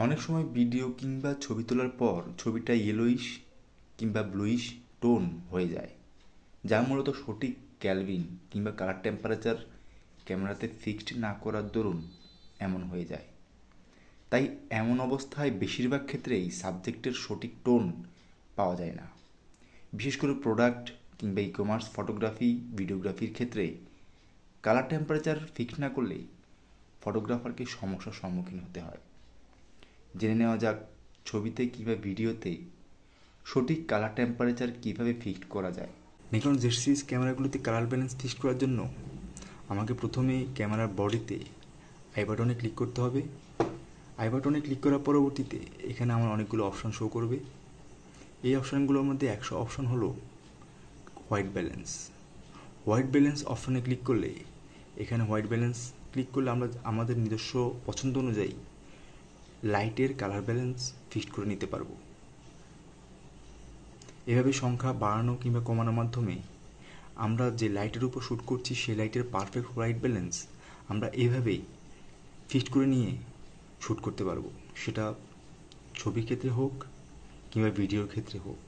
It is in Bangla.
অনেক সময় ভিডিও কিংবা ছবি তোলার পর ছবিটা ইয়েলোইশ কিংবা ব্লুইশ টোন হয়ে যায়, যা মূলত সঠিক ক্যালভিন কিংবা কালার টেম্পারেচার ক্যামেরাতে ফিক্সড না করার দরুন এমন হয়ে যায়। তাই এমন অবস্থায় বেশিরভাগ ক্ষেত্রেই সাবজেক্টের সঠিক টোন পাওয়া যায় না। বিশেষ করে প্রোডাক্ট কিংবা ই কমার্স ফটোগ্রাফি ভিডিওগ্রাফির ক্ষেত্রে কালার টেম্পারেচার ফিক্স না করলে ফটোগ্রাফারকে সমস্যার সম্মুখীন হতে হয়। জেনে নেওয়া যাক ছবিতে কিংবা ভিডিওতে সঠিক কালার টেম্পারেচার কীভাবে ফিক্সড করা যায়। নিকন জেড সিরিজ ক্যামেরাগুলোতে কালার ব্যালেন্স ফিক্সড করার জন্য আমাকে প্রথমে ক্যামেরার বডিতে আই বাটনে ক্লিক করতে হবে। আই বাটনে ক্লিক করার পরবর্তীতে এখানে আমার অনেকগুলো অপশান শো করবে। এই অপশানগুলোর মধ্যে একটা অপশান হলো হোয়াইট ব্যালেন্স। হোয়াইট ব্যালেন্স অপশানে ক্লিক করলে এখানে হোয়াইট ব্যালেন্স ক্লিক করলে আমরা আমাদের নিজস্ব পছন্দ অনুযায়ী লাইটের কালার ব্যালেন্স ফিক্সড করে নিতে পারবো। এভাবে সংখ্যা বাড়ানো কিংবা কমানোর মাধ্যমে আমরা যে লাইটের উপর শ্যুট করছি সেই লাইটের পারফেক্ট হোয়াইট ব্যালেন্স আমরা এইভাবেই ফিক্সড করে নিয়ে শ্যুট করতে পারবো, সেটা ছবির ক্ষেত্রে হোক কিংবা ভিডিওর ক্ষেত্রে হোক।